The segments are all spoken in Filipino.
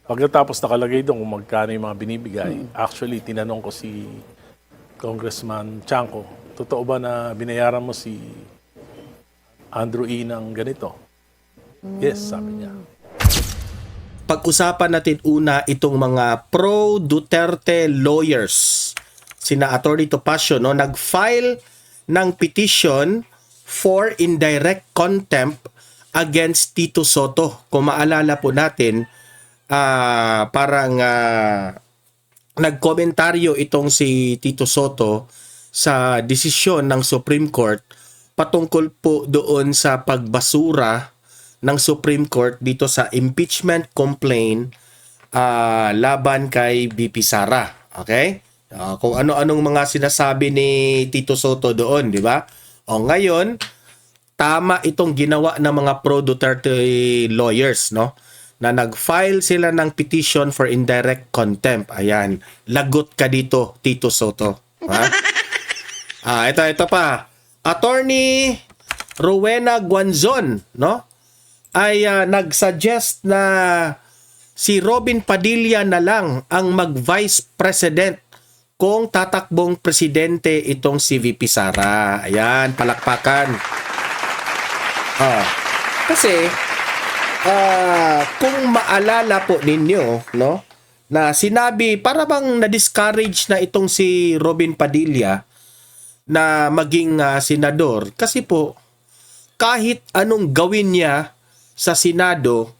Pagkatapos nakalagay doon kung magkano yung mga binibigay, actually, tinanong ko si Congressman Chanco, totoo ba na binayaran mo si Andrew E. ng ganito? Yes, sabi niya. Pag-usapan natin una itong mga pro-Duterte lawyers. Sina Attorney Topacio, no, nag-file ng petition for indirect contempt against Tito Sotto. Kung maalala po natin, parang nagkomentaryo itong si Tito Sotto sa desisyon ng Supreme Court patungkol po doon sa pagbasura ng Supreme Court dito sa impeachment complaint laban kay BP Sara. Okay? Kung ano-anong mga sinasabi ni Tito Sotto doon, di ba? O ngayon, tama itong ginawa ng mga pro-Duterte lawyers, no? Na nag-file sila ng petition for indirect contempt. Ayan, lagot ka dito, Tito Sotto. Ha? Ito pa. Attorney Rowena Guanzon, no? Ay nag-suggest na si Robin Padilla na lang ang mag-vice president kung tatakbong presidente itong si VP Sara. Ayan, palakpakan. Kasi kung maalala po ninyo, no, na sinabi para bang na-discourage na itong si Robin Padilla na maging senador kasi po kahit anong gawin niya sa Senado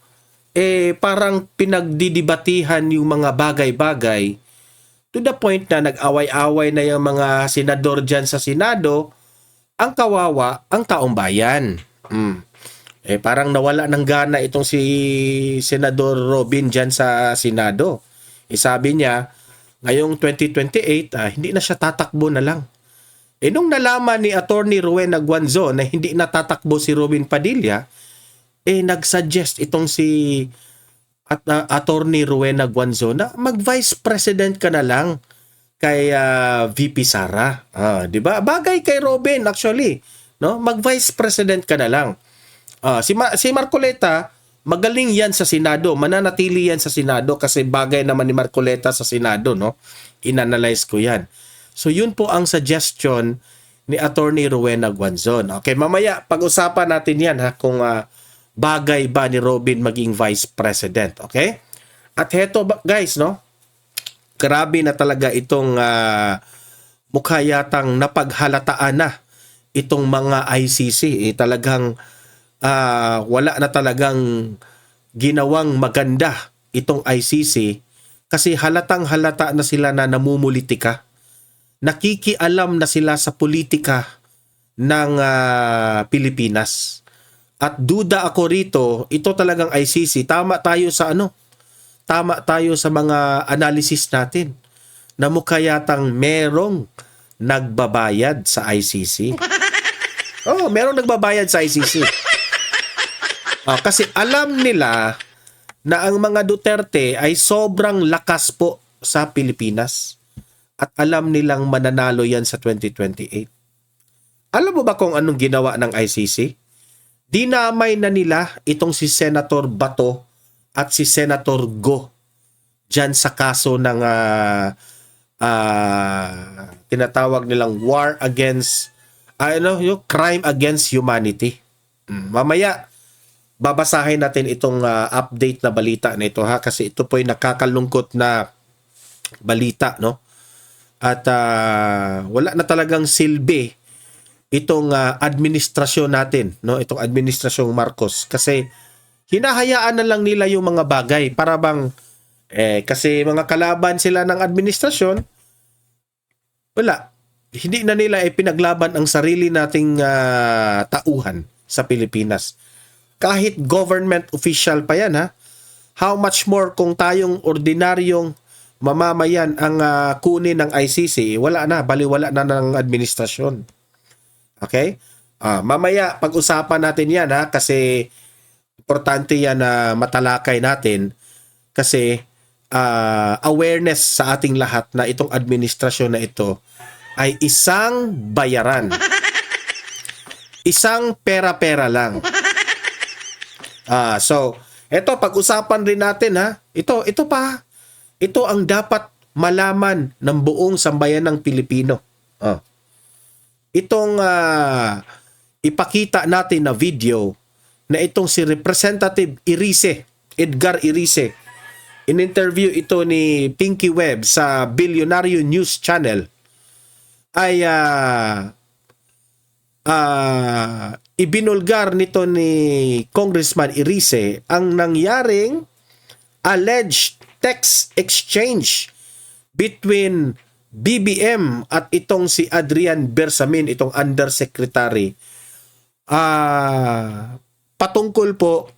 parang pinagdidibatihan yung mga bagay-bagay to the point na nag-away-away na yung mga senador dyan sa Senado. Ang kawawa ang taong bayan. Parang nawala ng gana itong si Senador Robin dyan sa Senado. Sabi niya ngayong 2028 hindi na siya tatakbo na lang. Nung nalaman ni Attorney Rowena Guanzon na hindi natatakbo si Robin Padilla, nag-suggest itong si Attorney Rowena Guanzon na mag-vice president ka na lang kay VP Sara. 'Di ba? Bagay kay Robin actually, no? Mag-vice president ka na lang. Si Marcoleta, magaling yan sa Senado, mananatili yan sa Senado kasi bagay naman ni Marcoleta sa Senado, no? Inanalyze ko yan. So yun po ang suggestion ni Attorney Rowena Guanzon. Okay, mamaya pag-usapan natin yan kung bagay ba ni Robin maging vice president, okay? At heto guys, no? Grabe na talaga itong mukha yatang napaghalataan na itong mga ICC. Talagang wala na talagang ginawang maganda itong ICC kasi halatang halata na sila na namumulitika. Nakikialam na sila sa politika ng Pilipinas. At duda ako rito, ito talagang ICC, tama tayo sa Tama tayo sa mga analysis natin na mukha yatang merong nagbabayad sa ICC. Merong nagbabayad sa ICC. Kasi alam nila na ang mga Duterte ay sobrang lakas po sa Pilipinas. At alam nilang mananalo yan sa 2028. Alam mo ba kung anong ginawa ng ICC? Dinamay na nila itong si Senator Bato at si Senator Go dyan sa kaso ng tinatawag nilang war against yung crime against humanity. Mamaya babasahin natin itong update na balita na ito kasi ito po ay nakakalungkot na balita, no? At wala na talagang silbi itong administrasyon natin, no? Itong administrasyong Marcos kasi hinahayaan na lang nila yung mga bagay para bang kasi mga kalaban sila ng administrasyon, wala. Hindi na nila pinaglaban ang sarili nating tauhan sa Pilipinas. Kahit government official pa yan, how much more kung tayong ordinaryong mamamayan ang kunin ng ICC, wala na, baliwala na ng administrasyon. Okay? Mamaya pag-usapan natin yan kasi importante yan na matalakay natin kasi awareness sa ating lahat na itong administrasyon na ito ay isang bayaran. Isang pera-pera lang. So, eto pag-usapan rin natin Ito pa. Ito ang dapat malaman ng buong sambayan ng Pilipino. Itong ipakita natin na video na itong si Representative Edgar Irice. In-interview ito ni Pinky Webb sa Bilyonaryo News Channel ay ibinulgar nito ni Congressman Irice ang nangyaring alleged text exchange between BBM at itong si Adrian Bersamin, itong undersecretary, patungkol po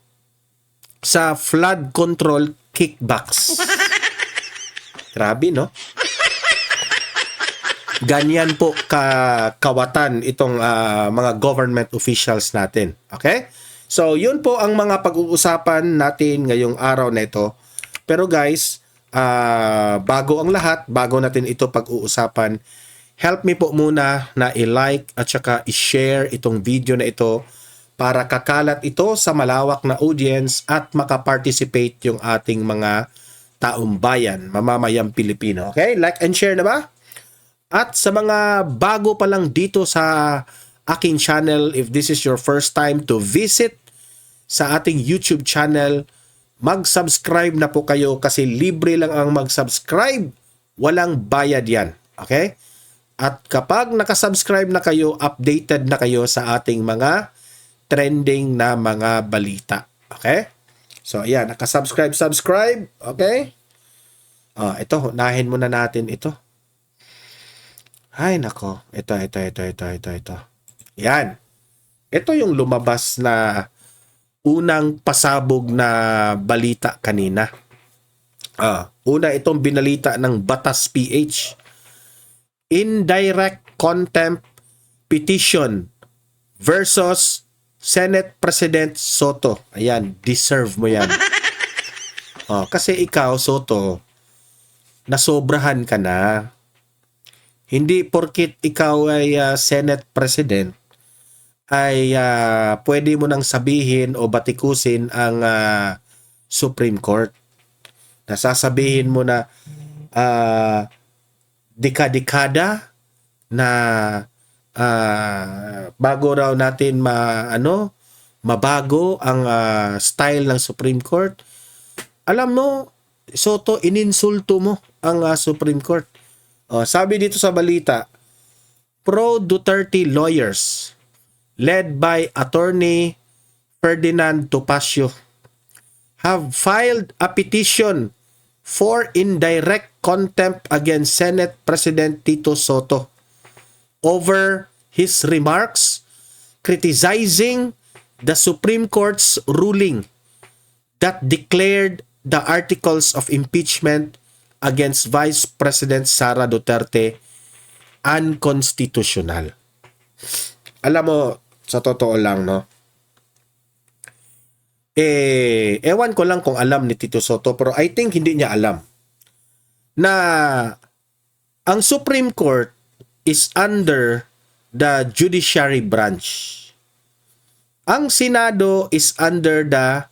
sa flood control kickbacks. Grabe, no? Ganyan po kawatan itong mga government officials natin. Okay? So, yun po ang mga pag-uusapan natin ngayong araw na ito. Pero guys, bago ang lahat, bago natin ito pag-uusapan, help me po muna na i-like at saka i-share itong video na ito para kakalat ito sa malawak na audience at makaparticipate yung ating mga taong bayan, mamamayang Pilipino. Okay? Like and share na ba? At sa mga bago pa lang dito sa aking channel, if this is your first time to visit sa ating YouTube channel, mag-subscribe na po kayo kasi libre lang ang mag-subscribe. Walang bayad yan. Okay? At kapag nakasubscribe na kayo, updated na kayo sa ating mga trending na mga balita. Okay? So, ayan. Nakasubscribe. Okay? Ito. Unahin muna natin ito. Ay, nako. Ito. Yan. Ito yung lumabas na unang pasabog na balita kanina. Una itong binalita ng Batas PH. Indirect contempt petition versus Senate President Soto. Ayan, deserve mo yan. Kasi ikaw, Soto, nasobrahan ka na. Hindi porkit ikaw ay Senate President ay pwede mo nang sabihin o batikusin ang Supreme Court. Nasasabihin mo na dekada na bago raw natin mabago ang style ng Supreme Court. Alam mo, Soto, ininsulto mo ang Supreme Court. Sabi dito sa balita, pro-Duterte lawyers led by Attorney Ferdinand Topacio have filed a petition for indirect contempt against Senate President Tito Soto over his remarks criticizing the Supreme Court's ruling that declared the articles of impeachment against Vice President Sara Duterte unconstitutional. Alam mo, sa totoo lang, no? Ewan ko lang kung alam ni Tito Soto, pero I think hindi niya alam na ang Supreme Court is under the judiciary branch. Ang Senado is under the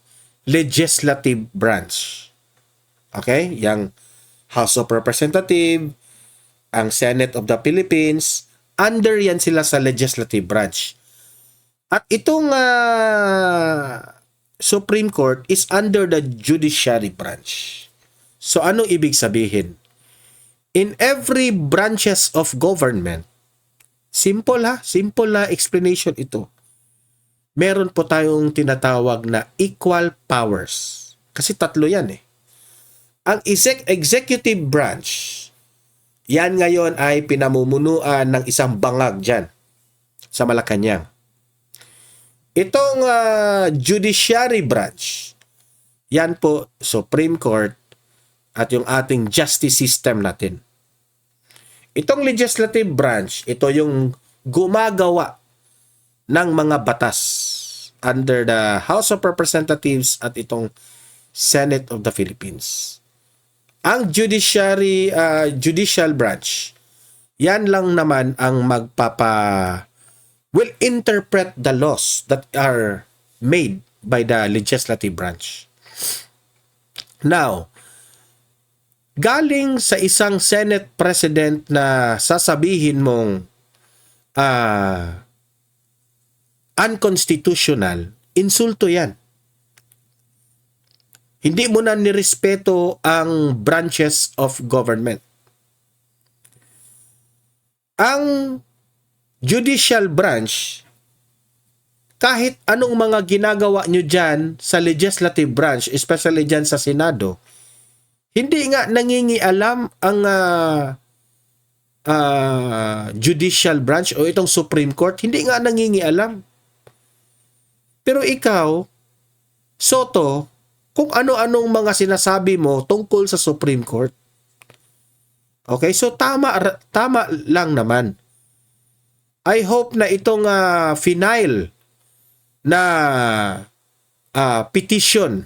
legislative branch. Okay? Yang House of Representatives, ang Senate of the Philippines, under yan sila sa legislative branch. At itong Supreme Court is under the judiciary branch. So ano ibig sabihin? In every branches of government, simple na explanation ito. Meron po tayong tinatawag na equal powers. Kasi tatlo yan eh. Ang executive branch, yan ngayon ay pinamumunuan ng isang bangag dyan sa Malacanang. Itong judiciary branch, yan po Supreme Court at yung ating justice system natin. Itong legislative branch, ito yung gumagawa ng mga batas under the House of Representatives at itong Senate of the Philippines. Ang judicial branch, yan lang naman ang will interpret the laws that are made by the legislative branch. Now, galing sa isang Senate President na sasabihin mong unconstitutional, insulto yan. Hindi mo na nirespeto ang branches of government. Ang judicial branch, kahit anong mga ginagawa nyo dyan sa legislative branch, especially dyan sa Senado, hindi nga nangingialam ang judicial branch o itong Supreme Court, hindi nga nangingialam. Pero ikaw, Soto, kung ano-anong mga sinasabi mo tungkol sa Supreme Court. Okay, so tama lang naman. I hope na itong final na petition,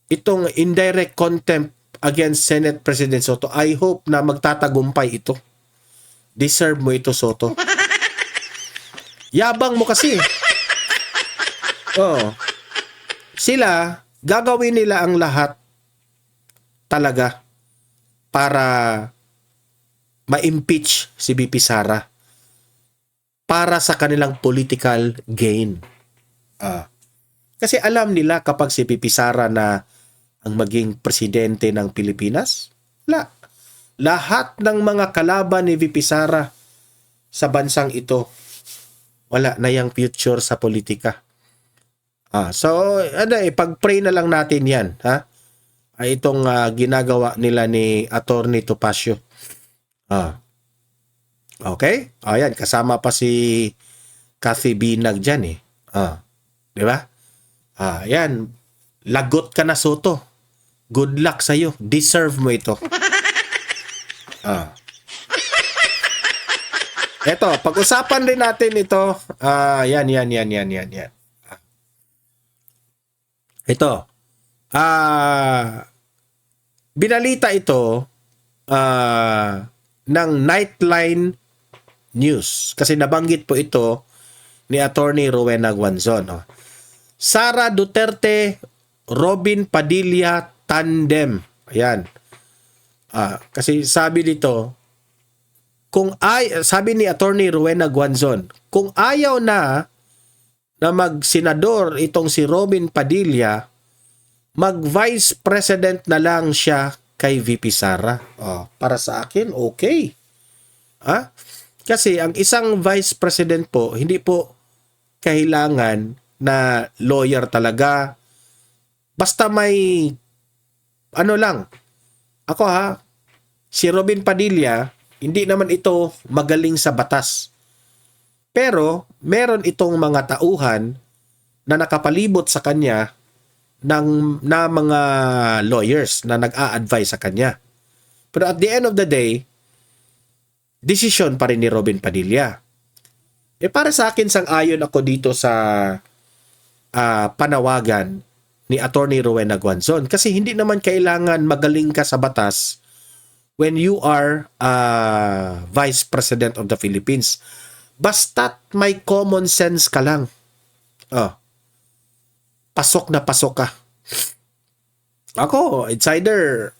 itong indirect contempt against Senate President Soto, I hope na magtatagumpay ito. Deserve mo ito, Soto. Yabang mo kasi. Oh. Sila, gagawin nila ang lahat talaga para ma-impeach si VP Sara para sa kanilang political gain. Kasi alam nila kapag si VP Sara na ang maging presidente ng Pilipinas, lahat ng mga kalaban ni VP Sara sa bansang ito, wala na yung future sa politika. So, pag-pray na lang natin yan, ha? Itong ginagawa nila ni Attorney Topacio. Okay? Ayan, kasama pa si Cathy Binag dyan eh. Di ba? Ayan, lagot ka na, Soto. Good luck sa'yo. Deserve mo ito. Eto, pag-usapan din natin ito. Yan. Ito. Binalita ito ng Nightline News. Kasi nabanggit po ito ni Attorney Rowena Guanzon. Sara Duterte, Robin Padilla tandem. Ayan. Kasi sabi dito, sabi ni Attorney Rowena Guanzon, kung ayaw na mag-senador itong si Robin Padilla, mag-vice president na lang siya kay VP Sara. Para sa akin, okay. Kasi ang isang vice president po, hindi po kailangan na lawyer talaga. Basta may ako si Robin Padilla, hindi naman ito magaling sa batas. Pero meron itong mga tauhan na nakapalibot sa kanya na mga lawyers na nag-a-advise sa kanya. Pero at the end of the day, desisyon pa rin ni Robin Padilla. Para sa akin, sang-ayon ako dito sa panawagan ni Attorney Rowena Guanzon. Kasi hindi naman kailangan magaling ka sa batas when you are Vice President of the Philippines. Basta't may common sense ka lang. Pasok na pasok ka. Ako, it's either,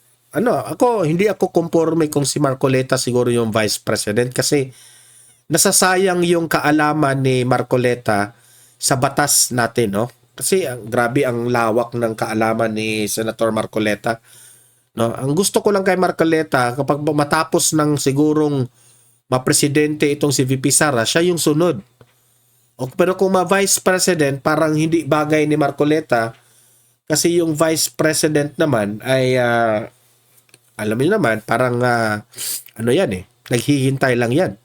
hindi ako conforme kung si Marcoleta siguro yung Vice President kasi nasasayang yung kaalaman ni Marcoleta sa batas natin, no? Kasi grabe ang lawak ng kaalaman ni Senator Marcoleta. No? Ang gusto ko lang kay Marcoleta, kapag matapos ng sigurong mapresidente itong si VP Sara, siya yung sunod. Pero kung ma-vice president, parang hindi bagay ni Marcoleta kasi yung vice president naman ay alam niyo naman, parang naghihintay lang yan.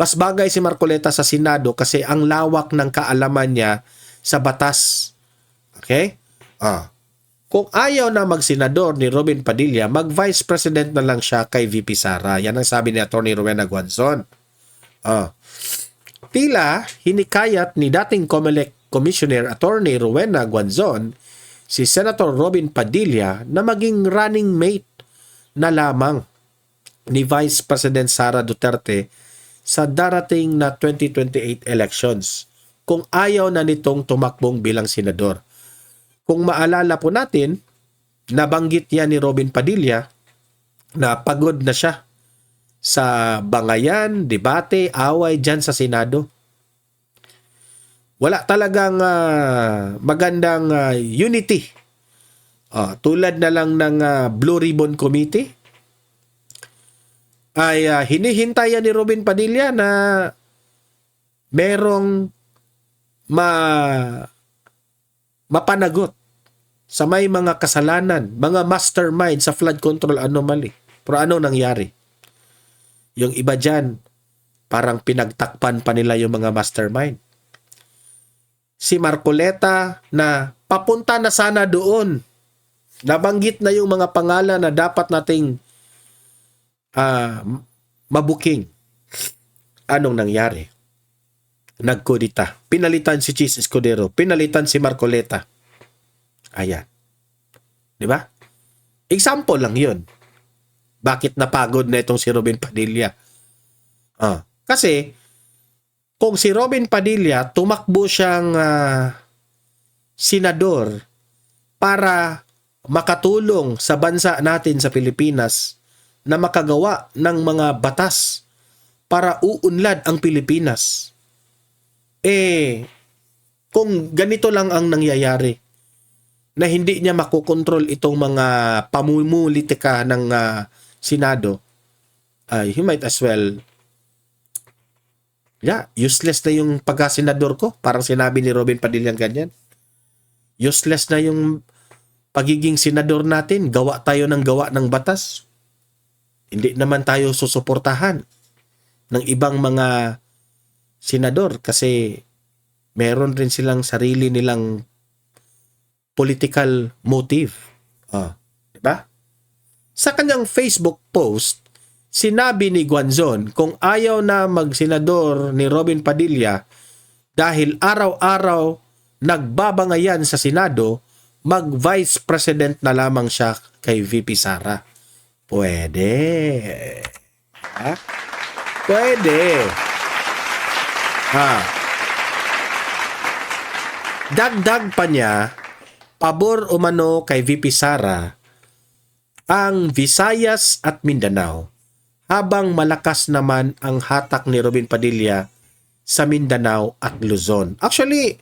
Mas bagay si Marcoleta sa Senado kasi ang lawak ng kaalaman niya sa batas. Okay? Kung ayaw na mag-senador ni Robin Padilla, mag-vice president na lang siya kay VP Sara. Yan ang sabi ni Atty. Rowena Guanzon. Tila hinikayat ni dating COMELEC Commissioner Atty. Rowena Guanzon si Senator Robin Padilla na maging running mate na lamang ni Vice President Sara Duterte sa darating na 2028 elections kung ayaw na nitong tumakbong bilang senador. Kung maalala po natin, nabanggit yan ni Robin Padilla na pagod na siya sa bangayan, debate, away dyan sa Senado. Wala talagang magandang unity. Tulad na lang ng Blue Ribbon Committee ay hinihintayan ni Robin Padilla na merong mapanagot sa may mga kasalanan, mga mastermind sa flood control anomaly. Pero ano nangyari? Yung iba dyan, parang pinagtakpan pa nila yung mga mastermind. Si Marcoleta na papunta na sana doon. Nabanggit na yung mga pangalan na dapat nating mabuking. Anong nangyari? Nagkudita. Pinalitan si Chis Escudero. Pinalitan si Marcoleta. Ayan. Di ba? Example lang yun. Bakit napagod na itong si Robin Padilla? Kasi, kung si Robin Padilla tumakbo siyang senador para makatulong sa bansa natin sa Pilipinas na makagawa ng mga batas para uunlad ang Pilipinas. Kung ganito lang ang nangyayari, na hindi niya makokontrol itong mga pamumulitika ng Senado, he might as well, useless na yung pagka-senador ko. Parang sinabi ni Robin Padilla ganyan. Useless na yung pagiging senador natin. Gawa tayo ng gawa ng batas. Hindi naman tayo susuportahan ng ibang mga senador kasi meron rin silang sarili nilang political motive. Diba? Sa kanyang Facebook post, sinabi ni Guanzon kung ayaw na magsenador ni Robin Padilla dahil araw-araw nagbabangayan sa Senado, mag-vice president na lamang siya kay VP Sara. Pwede. Pwede. Dagdag pa niya, pabor umano kay VP Sara ang Visayas at Mindanao, habang malakas naman ang hatak ni Robin Padilla sa Mindanao at Luzon. Actually,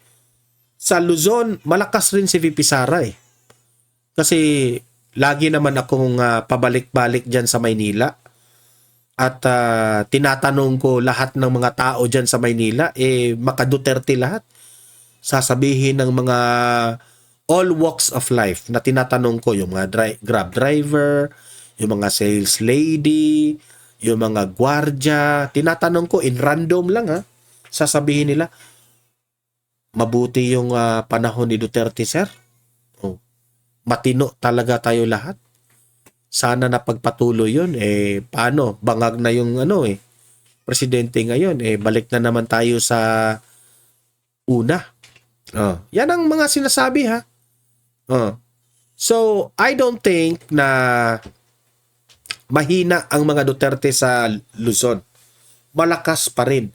sa Luzon, malakas rin si VP Sara Kasi lagi naman akong pabalik-balik dyan sa Maynila. At tinatanong ko lahat ng mga tao dyan sa Maynila, maka-Duterte lahat. Sasabihin ng mga all walks of life na tinatanong ko, yung mga grab driver, yung mga sales lady, yung mga gwardya, tinatanong ko in random lang sasabihin nila, mabuti yung panahon ni Duterte, sir. Matino talaga tayo lahat. Sana napagpatuloy yun. Paano? Bangag na yung presidente ngayon. Balik na naman tayo sa una. Yan ang mga sinasabi So, I don't think na mahina ang mga Duterte sa Luzon. Malakas pa rin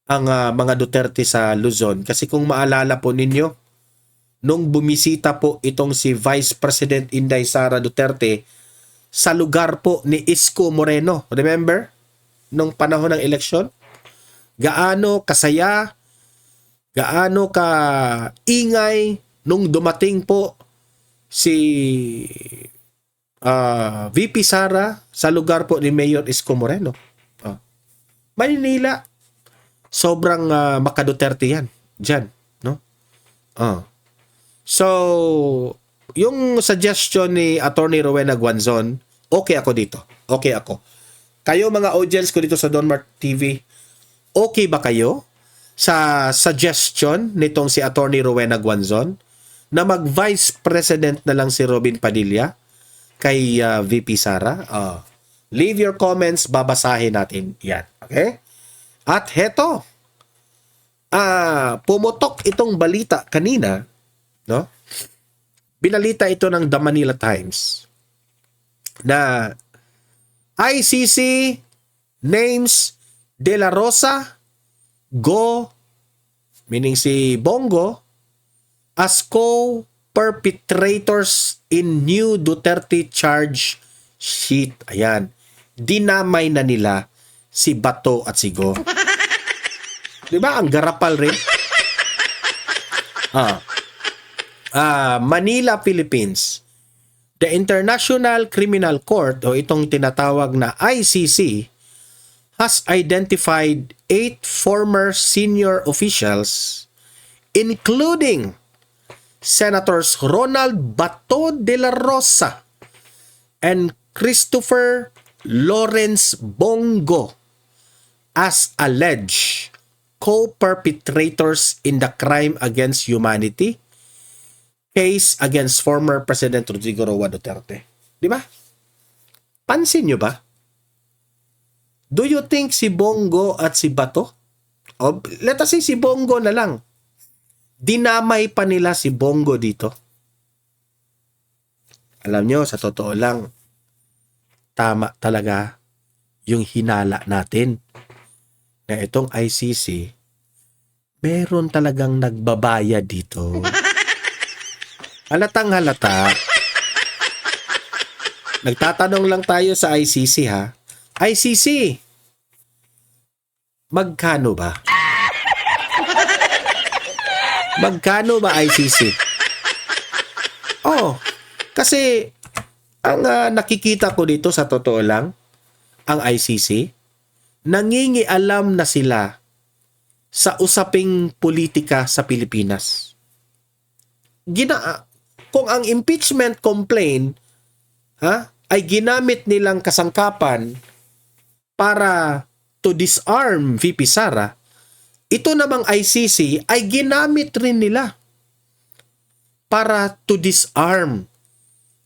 ang mga Duterte sa Luzon. Kasi kung maalala po ninyo, nung bumisita po itong si Vice President Inday Sara Duterte sa lugar po ni Isko Moreno, remember? Nung panahon ng eleksyon, gaano kasaya, gaano ka ingay nung dumating po si VP Sara sa lugar po ni Mayor Isko Moreno. Maynila, sobrang maka-Duterte yan dyan, no? So, yung suggestion ni Attorney Rowena Guanzon, okay ako dito. Okay ako. Kayo mga audience ko dito sa Don Mart TV, okay ba kayo sa suggestion nitong si Attorney Rowena Guanzon na mag-Vice President na lang si Robin Padilla kay VP Sara? Leave your comments, babasahin natin yan. Okay? At heto, pumutok itong balita kanina, no? Binalita ito ng The Manila Times na ICC names De La Rosa, Go, meaning si Bongo, as co-perpetrators in new Duterte charge sheet. Ayan. Dinamay na nila si Bato at si Go. Di ba? Ang garapal rin. Manila, Philippines. The International Criminal Court o itong tinatawag na ICC has identified 8 former senior officials including Senators Ronald Bato de la Rosa and Christopher Lawrence Bongo as alleged co-perpetrators in the crime against humanity case against former President Rodrigo Roa Duterte. Di ba? Pansin nyo ba? Do you think si Bongo at si Bato? O, let us say si Bongo na lang. Dinamay pa nila si Bongo dito. Alam nyo, sa totoo lang, tama talaga yung hinala natin na itong ICC, meron talagang nagbabayad dito. Halatang halata. Nagtatanong lang tayo sa ICC ha. ICC, magkano ba? Magkano ba ICC? Oh, kasi ang nakikita ko dito sa totoo lang, ang ICC, nangingialam na sila sa usaping politika sa Pilipinas. Kung ang impeachment complaint ay ginamit nilang kasangkapan para to disarm VP Sara, ito namang ICC ay ginamit rin nila para to disarm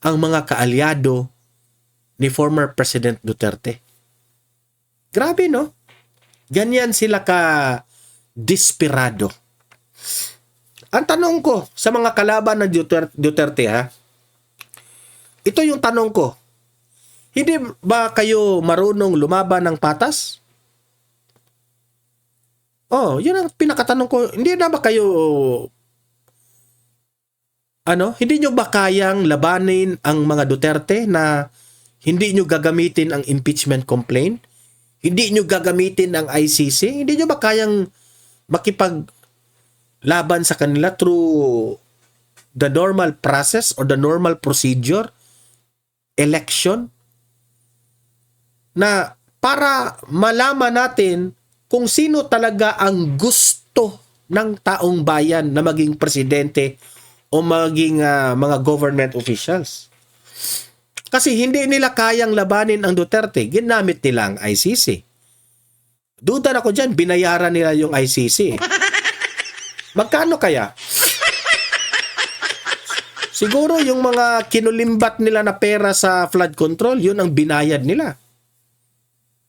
ang mga kaalyado ni former President Duterte. Grabe, no? Ganyan sila ka-desperado. Ang tanong ko sa mga kalaban ng Duterte, ito yung tanong ko. Hindi ba kayo marunong lumaban ng patas? Oh, yun ang pinakatanong ko. Hindi na ba kayo hindi nyo ba kayang labanin ang mga Duterte na hindi nyo gagamitin ang impeachment complaint? Hindi nyo gagamitin ang ICC? Hindi nyo ba kayang makipaglaban sa kanila through the normal process or the normal procedure? Election? Na para malaman natin kung sino talaga ang gusto ng taong bayan na maging presidente o maging mga government officials. Kasi hindi nila kayang labanin ang Duterte, ginamit nila ang ICC. Duda na ko dyan, binayaran nila yung ICC. Magkano kaya? Siguro yung mga kinulimbat nila na pera sa flood control, yun ang binayad nila.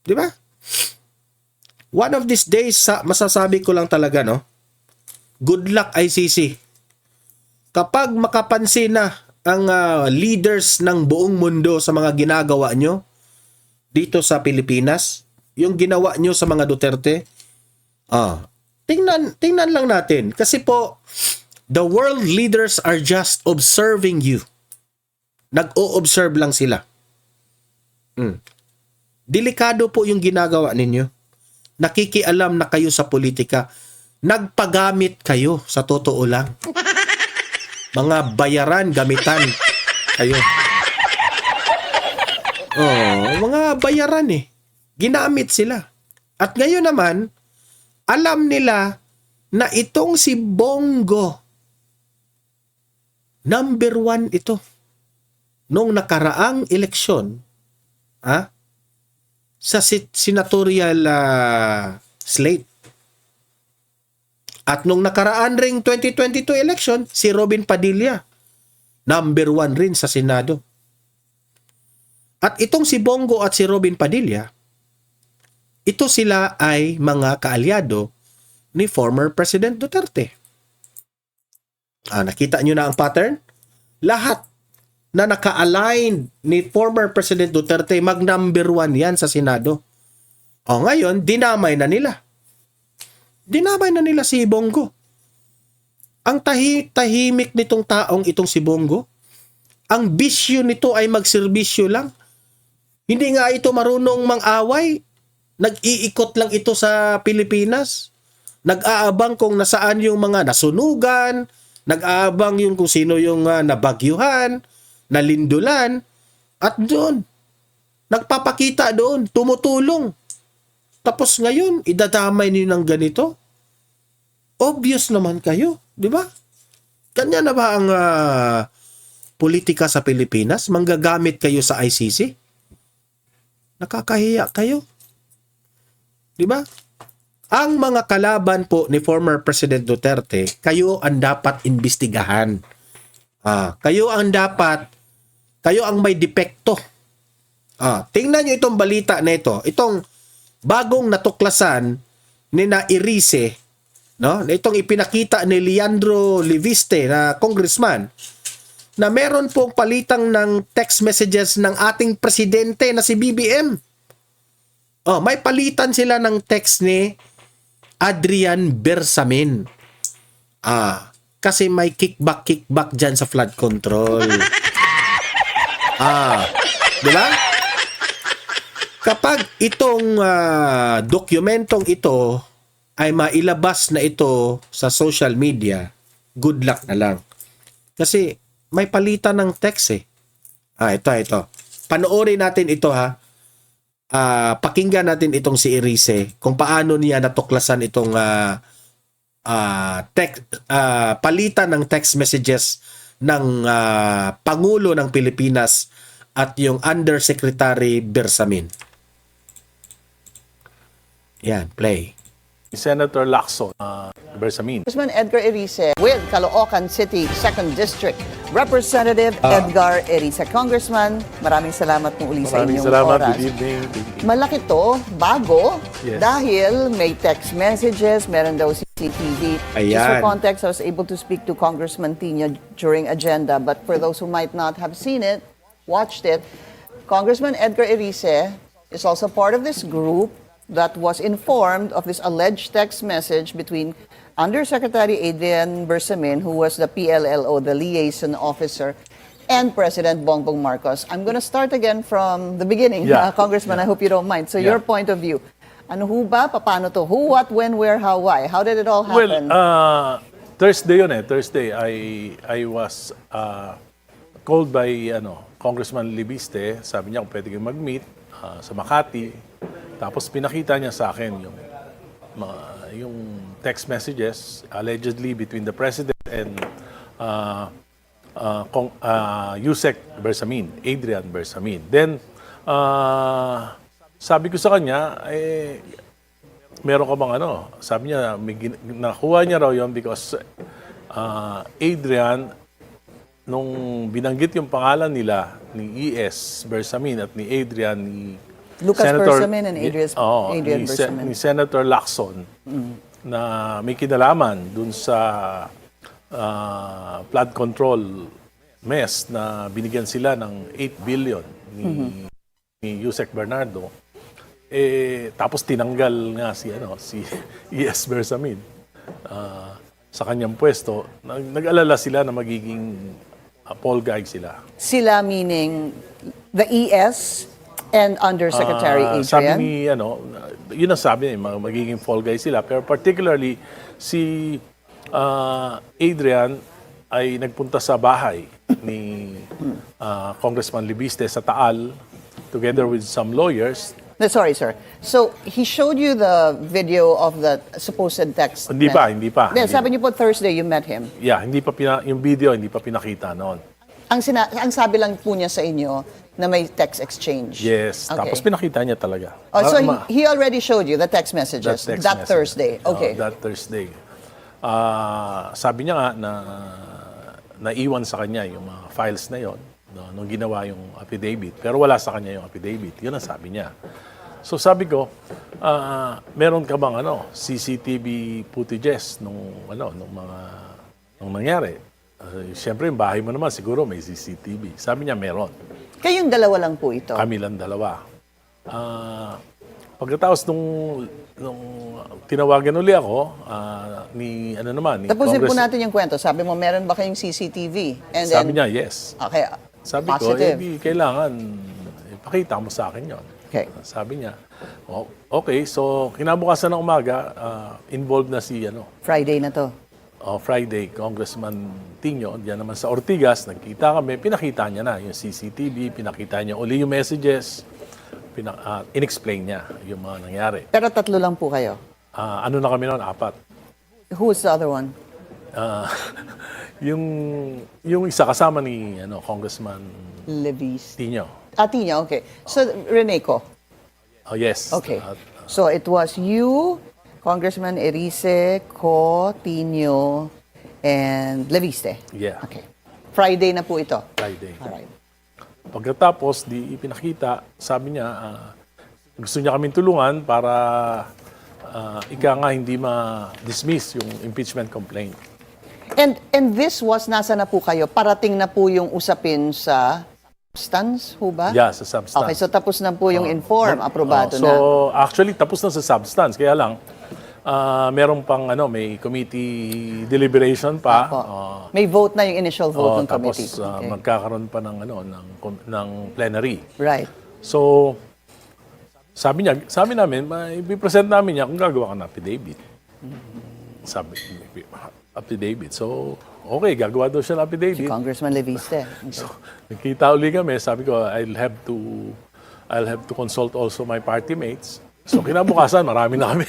Di ba? One of these days, masasabi ko lang talaga, no? Good luck, ICC. Kapag makapansin na ang leaders ng buong mundo sa mga ginagawa nyo dito sa Pilipinas, yung ginawa nyo sa mga Duterte, tingnan lang natin. Kasi po, the world leaders are just observing you. Nag-o-observe lang sila. Delikado po yung ginagawa ninyo. Nakikialam na kayo sa politika. Nagpagamit kayo, sa totoo lang. Mga bayaran, gamitan kayo. Mga bayaran ginamit sila. At ngayon naman, alam nila na itong si Bongo, number 1 ito. Nung nakaraang eleksyon, sa senatorial slate. At nung nakaraan ring 2022 election, si Robin Padilla, number 1 rin sa Senado. At itong si Bongo at si Robin Padilla, ito sila ay mga kaalyado ni former President Duterte. Nakita nyo na ang pattern? Lahat na naka-align ni former President Duterte, mag-number 1 yan sa Senado. Ngayon, dinamay na nila. Dinamay na nila si Bongo. Ang tahimik nitong taong itong si Bongo. Ang bisyo nito ay magserbisyo lang. Hindi nga ito marunong mang-away. Nag-iikot lang ito sa Pilipinas. Nag-aabang kung nasaan yung mga nasunugan. Nag-aabang yung kung sino yung nabagyuhan, nalindulan. At doon, nagpapakita doon, tumutulong. Tapos ngayon, idadamay niyo ng ganito? Obvious naman kayo, di ba? Kanya na ba ang politika sa Pilipinas? Manggagamit kayo sa ICC? Nakakahiya kayo. Di ba? Ang mga kalaban po ni former President Duterte, kayo ang dapat imbestigahan. Kayo ang may depekto. Tingnan nyo itong balita na ito. Itong bagong natuklasan ni na Irice, no? Itong ipinakita ni Leandro Liviste na congressman na meron pong palitang ng text messages ng ating presidente na si BBM. May palitan sila ng text ni Adrian Bersamin. Kasi may kickback dyan sa flood control. Di ba? Kapag itong dokumentong ito ay mailabas na ito sa social media, good luck na lang. Kasi may palitan ng text eh. Ito. Panoorin natin ito ha. Pakinggan natin itong si Irice kung paano niya natuklasan itong palitan ng text messages ng Pangulo ng Pilipinas at yung Undersecretary Bersamin. Yan, play. Senator Lacson, Bersamin. Congressman Edgar Irice with Caloocan City 2nd District Representative Edgar Irice. Congressman, maraming salamat po uli sa Maraming inyong salamat. oras. Good evening. Malaki to, bago, Yes. dahil may text messages, meron daw CCTV. Just for Ayan. context, I was able to speak to Congressman Tino during agenda, but for those who might not have seen it, watched it, Congressman Edgar Irice is also part of this group that was informed of this alleged text message between Undersecretary Adrian Bersamin, who was the PLLO, the liaison officer, and President Bongbong Marcos. I'm going to start again from the beginning, Yeah. Congressman. I hope you don't mind. So Yeah. your point of view. Ano ho ba? Paano to? Who, what, when, where, how, why? How did it all happen? Thursday yun eh. Thursday, I was called by Congressman Libiste. Sabi niya kung pwede kayong mag-meet sa Makati. Tapos pinakita niya sa akin yung text messages allegedly between the President and Yusek Bersamin, Adrian Bersamin. Then, sabi ko sa kanya, meron ka bang Sabi niya, nakuha niya raw yun because Adrian, nung binanggit yung pangalan nila ni E.S. Bersamin at ni Adrian, ni Lucas Bersamin and Adrian Bersamin. Ni Senator Lacson na may kinalaman dun sa flood control mess na binigyan sila ng 8 billion ni Yusek Bernardo. Tapos tinanggal nga si E.S. Bersamin sa kanyang pwesto. Nag-alala sila na magiging Paul guide sila. Sila meaning the ES and Undersecretary Adrian? Sabi ni, yun ang sabi niya, magiging fall guy sila. Pero particularly, si Adrian ay nagpunta sa bahay ni Congressman Libiste sa Taal together with some lawyers. Sorry, sir. So, he showed you the video of the supposed text. Hindi pa. Then, sabi niyo po Thursday you met him. Yeah, yung video hindi pa pinakita noon. Ang sabi lang po niya sa inyo na may text exchange. Yes, Okay. tapos pinakita niya talaga. So, he already showed you the text messages That text that message. Thursday. Okay. That Thursday. Sabi niya nga na naiwan sa kanya yung mga files na yon nung ginawa yung affidavit. Pero wala sa kanya yung affidavit. Yun ang sabi niya. So sabi ko, meron ka bang CCTV footages nung nangyari? Siyempre, yung bahay mo naman siguro may CCTV. Sabi niya meron. Kayong dalawa lang po ito. Kami lang dalawa. Pagkatapos nung tinawagan uli ako, ni Tapusin po Congress, natin yung kwento. Sabi mo, meron ba kayong CCTV? And sabi niya, yes. Okay, Sabi ko, positive. di kailangan, ipakita mo sa akin yon. Okay. Sabi niya, okay, so kinabukasan ng umaga, involved na si Friday na to. Friday, Congressman Tino, diyan naman sa Ortigas, nagkita kami, pinakita niya na yung CCTV, pinakita niya uli yung messages, in-explain niya yung mga nangyari. Pero tatlo lang po kayo. Ano na kami noon? 4. Who's the other one? Ah, yung isa kasama ni Congressman Levis. Tino. Atinya, okay. So, Reneco. Oh, yes. Okay. So, it was you, Congressman Erice, Co, Tino, and Leviste. Yeah. Okay. Friday na po ito. Friday. Alright. Pagkatapos, di ipinakita, sabi niya, gusto niya kaming tulungan para ika nga hindi ma-dismiss yung impeachment complaint. And this was, nasa na po kayo? Parating na po yung usapin sa substance, ho ba? Yeah, sa substance. Okay, so tapos na po yung inform, aprobado so, na. actually, tapos na sa substance. Kaya lang, meron pang may committee deliberation pa. Opo. May vote na yung initial vote ng tapos committee. Okay. magkakaroon pa ng plenary. Right. So, sabi namin, i-present namin niya kung gagawa ka ng affidavit. Sabi, affidavit. So, okay, gagawa daw siya ng affidavit. Congressman Leviste. So, nagkita uli kami, sabi ko, I'll have to consult also my party mates. So, kinabukasan, marami na kami.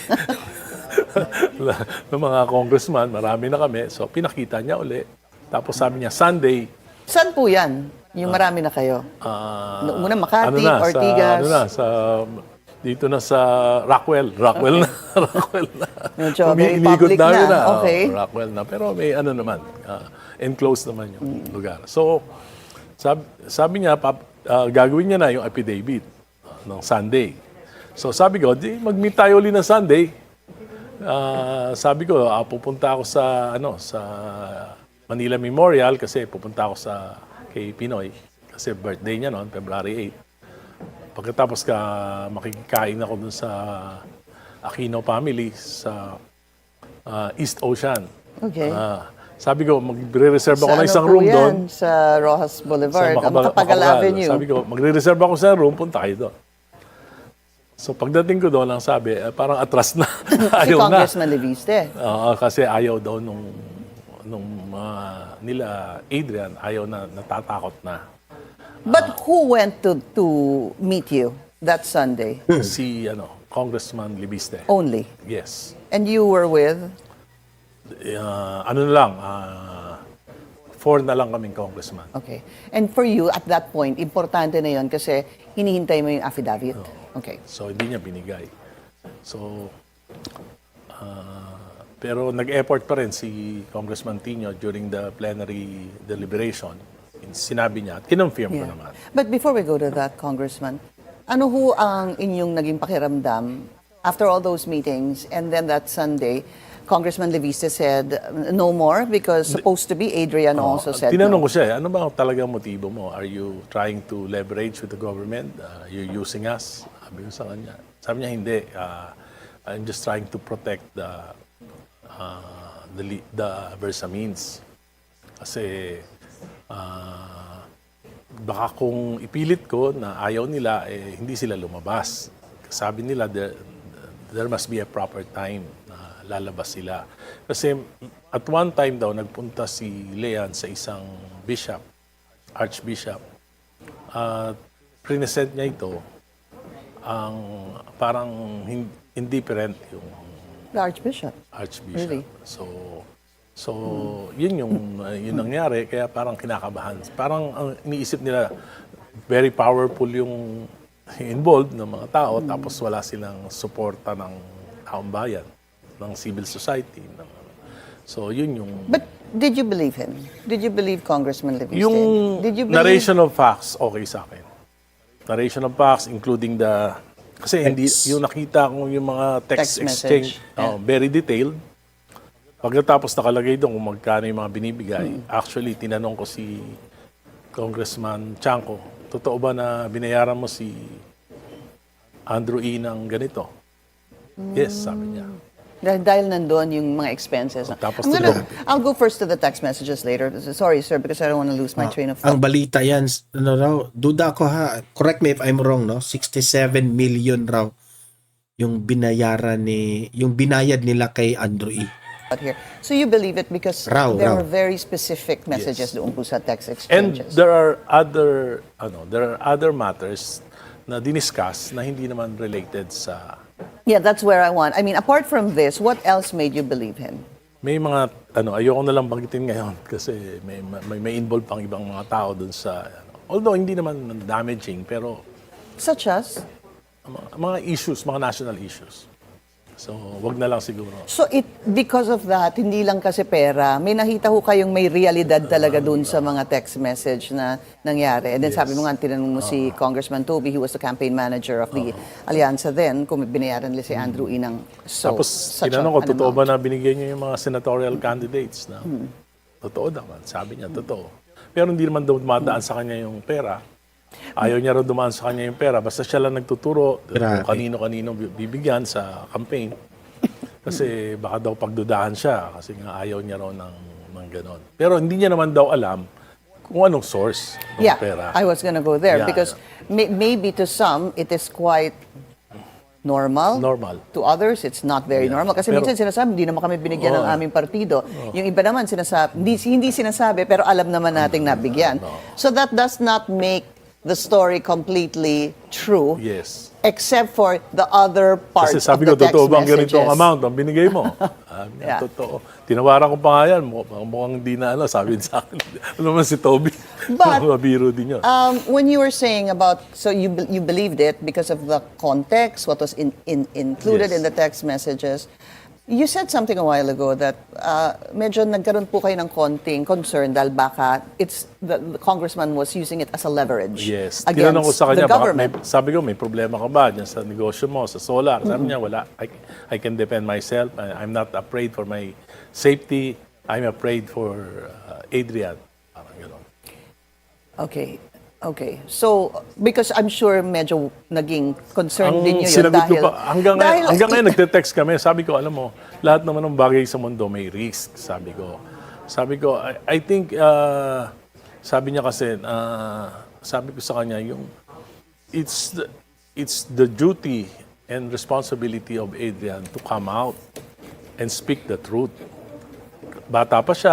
Ng mga congressman, marami na kami. So, pinakita niya uli. Tapos sabi niya, Sunday, Saan po yan? Yung marami na kayo? Muna Makati, sa, Ortigas. dito na sa Rockwell. Rockwell na. Medyo very public namin na. Okay. Rockwell na. Pero may naman, enclosed naman yung lugar. So, sabi niya, gagawin niya na yung affidavit ng Sunday. So, sabi ko, di mag-meet tayo ulit ng Sunday. Sabi ko, pupunta ako sa Manila Memorial kasi pupunta ako kay Pinoy kasi birthday niya noon, February 8. Pagkatapos makikikain ako dun sa Aquino family sa East Ocean. Okay. Sabi ko, magre-reserve ako Sa ng isang ano po room yan? doon. Sa Rojas Boulevard, ang Macapagal Macapagal Avenue. Sabi ko, magre-reserve ako sa room, punta kayo doon. So pagdating ko doon, ang sabi, parang atras na. Si Ayaw na. Congressman Leviste. Kasi ayaw daw nung nila Adrian, ayaw na, natatakot na. But who went to meet you that Sunday? Si Congressman Libiste. Only. Yes. And you were with? Ano na lang, 4 na lang kaming congressman. Okay. And for you, at that point, importante na yon kasi hinihintay mo yung affidavit. Okay. So, hindi niya binigay. So, pero nag-effort pa rin si Congressman Tino during the plenary deliberation. Sinabi niya at kinonfirm ko naman. But before we go to that, Congressman, ano ho ang inyong naging pakiramdam after all those meetings and then that Sunday, Congressman Leviste said no more because supposed to be Adrian also said Tinanong no. ko siya, ano ba talagang motibo mo? Are you trying to leverage with the government? You're using us? Sabi ko sa kanya. Sabi niya, hindi. I'm just trying to protect the Versamines. Kasi baka kung ipilit ko na ayaw nila, hindi sila lumabas. Sabi nila, there must be a proper time na lalabas sila. Kasi at one time daw, nagpunta si Leon sa isang bishop, archbishop. Present niya ito, ang parang indifferent yung The Archbishop. archbishop. Really? So yun nangyari, kaya parang kinakabahan. Parang ang iniisip nila, very powerful yung involved ng mga tao, tapos wala silang suporta ng taong bayan, ng civil society. So yun yung... But did you believe him? Did you believe Congressman Leviste? Yung Did you believe... narration of facts, okay sa akin. Narration of facts, including the... Kasi hindi, yung nakita ko yung mga text exchange, message. very detailed. Pagkatapos nakalagay doon kung magkano yung mga binibigay, actually, tinanong ko si Congressman Chanco, totoo ba na binayaran mo si Andrew E. ng ganito. Yes, sabi niya. Dahil nandun yung mga expenses. Tapos I'll go first to the text messages later. Sorry, sir, because I don't want to lose my train of Ang thought. balita yan, ano raw, duda ko ha, correct me if I'm wrong, no? 67 million raw yung yung binayad nila kay Andrew E. Here. So you believe it because Raw. there were very specific messages doon po sa text And exchanges. there are other matters na diniscuss na hindi naman related sa Yeah, that's where I want. I mean, apart from this, what else made you believe him? may mga ayoko na lang banggitin ngayon kasi may involved pang ibang mga tao dun sa although hindi naman damaging pero Such as? mga issues, mga national issues. So, wag na lang siguro. So because of that, hindi lang kasi pera, may nakita ho kayong may realidad talaga dun sa mga text message na nangyari. And then sabi mo nga, tinanong mo si Congressman Toby, he was the campaign manager of the Alyansa then, kung binayaran nila si Andrew E. ng Tapos, tinanong ko, totoo ba na binigay niyo yung mga senatorial candidates na totoo naman. Sabi niya, totoo. Pero hindi naman daw dumadaan sa kanya yung pera. Ayaw niya raw dumaan sa kanya yung pera. Basta siya lang nagtuturo Grabe. kung kanino-kanino bibigyan sa campaign. Kasi baka daw pagdudahan siya kasi nga ayaw niya raw ng ganon. Pero hindi niya naman daw alam kung anong source ng Yeah, pera. I was gonna go there Yeah, because maybe to some, it is quite normal. Normal. To others, it's not very normal. Kasi Pero- minsan sinasabi, hindi naman kami binigyan ng aming partido. Yung iba naman sinasabi, hindi sinasabi, pero alam naman nating nabigyan. So that does not make the story completely true, Yes. except for the other part Kasi of sabi the ko, text totoo bang messages. ganitong amount ang binigay mo? Sabi niya, Yeah. totoo. Tinawaran ko pa nga yan. Mukhang di na sabi sa akin. Ano naman si Toby? But, Mabiro din yun. When you were saying about, so you believed it because of the context, what was included Yes. in the text messages. You said something a while ago that medyo nagkaroon po kayo ng konting concern dahil baka the congressman was using it as a leverage Yes. against Tinanong ko sa the kanya, government. sabi ko, may problema ka ba dyan sa negosyo mo, sa solar? Sabi niya, wala. I can defend myself. I'm not afraid for my safety. I'm afraid for Adrian. Parang gano'n. Okay. So, because I'm sure medyo naging concern din Ang nyo yun sinagot ko dahil... pa, hanggang ngayon nagte-text kami, sabi ko, alam mo, lahat naman ng bagay sa mundo may risk, sabi ko. I think, sabi niya kasi, sabi ko sa kanya, it's the duty and responsibility of Adrian to come out and speak the truth. Bata pa siya,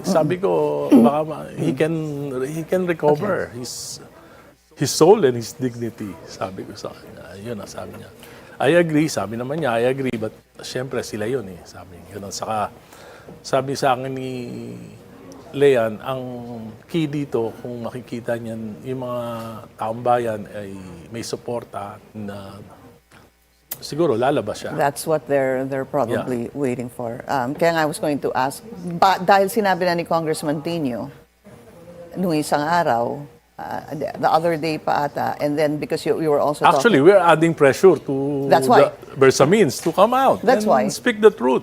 sabi ko, baka he can recover his soul and his dignity. Sabi ko sa kanya, yun ang sabi niya. I agree, sabi naman niya, I agree, but syempre sila yun eh. Sabi ganun. Saka, sabi sa akin ni Lean, ang key dito, kung makikita niyan, yung mga taong bayan ay may suporta na siguro lalabas siya. That's what they're probably waiting for. Kaya nga I was going to ask, dahil sinabi na ni Congressman Tino nung isang araw, the other day pa ata, and then because you were also Actually, we're adding pressure to That's why. the Bersamins to come out That's and why. speak the truth.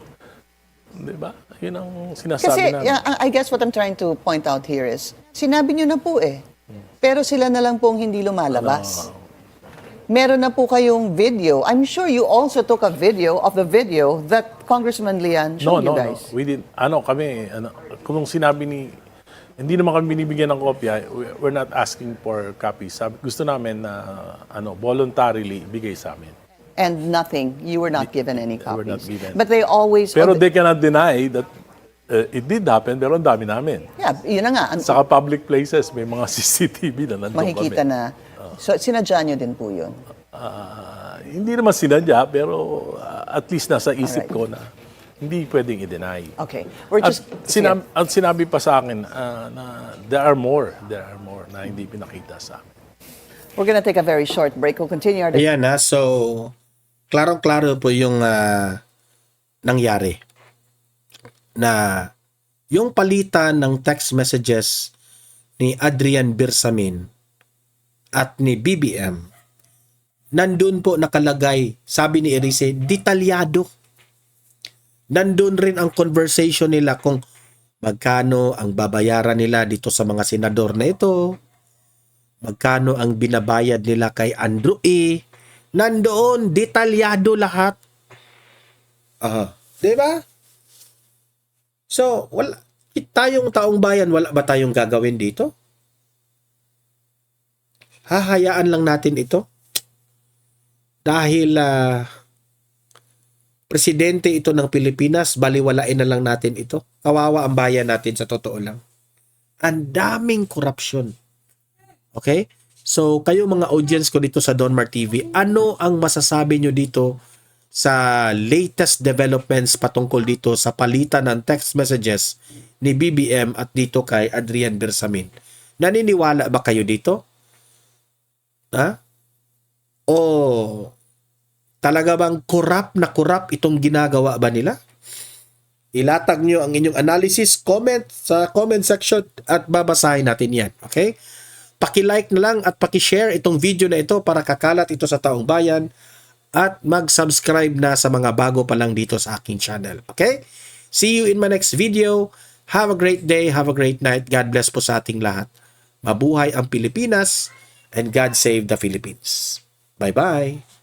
Di ba? Yun ang sinasabi Kasi namin. I guess what I'm trying to point out here is, sinabi nyo na po eh, pero sila na lang pong hindi lumalabas. Meron na po kayong video. I'm sure you also took a video of the video that Congressman Lian showed you guys. We didn't. Kung sinabi hindi naman kami binibigyan ng kopya, we're not asking for copies. Gusto namin na voluntarily bigay sa amin. And nothing, you were not given any were not copies. given. But they always... Pero they cannot deny that it did happen, pero ang dami namin. Yeah, yun na nga. Saka public places, may mga CCTV na nandun Makikita kami. na. So, sinadya nyo din po yun. Hindi naman sinadya, pero at least nasa isip ko na hindi pwedeng i-deny. Okay. We're At just... sinabi pa sa akin na there are more na hindi pinakita sa amin. We're gonna take a very short break. We'll continue our... Ayan na, so klarong-klaro po yung nangyari. Na yung palitan ng text messages ni Adrian Bersamin at ni BBM, nandun po nakalagay, sabi ni Erice, detalyado. Nandun rin ang conversation nila kung magkano ang babayaran nila dito sa mga senador na ito, magkano ang binabayad nila kay Andrew E., Nandoon, detalyado lahat. Di ba? So, wala, tayong taong bayan, wala ba tayong gagawin dito? Hahayaan lang natin ito? Dahil presidente ito ng Pilipinas, baliwalain na lang natin ito. Kawawa ang bayan natin sa totoo lang. Ang daming korupsyon. Okay? So, kayo mga audience ko dito sa Donmar TV, ano ang masasabi nyo dito sa latest developments patungkol dito sa palitan ng text messages ni BBM at dito kay Adrian Bersamin? Naniniwala ba kayo dito? Ha? O talaga bang corrupt na corrupt itong ginagawa ba nila? Ilatag nyo ang inyong analysis, comment sa comment section at babasahin natin yan. Okay? Paki-like na lang at paki-share itong video na ito para kakalat ito sa taong bayan at mag-subscribe na sa mga bago pa lang dito sa aking channel. Okay? See you in my next video. Have a great day. Have a great night. God bless po sa ating lahat. Mabuhay ang Pilipinas and God save the Philippines. Bye-bye.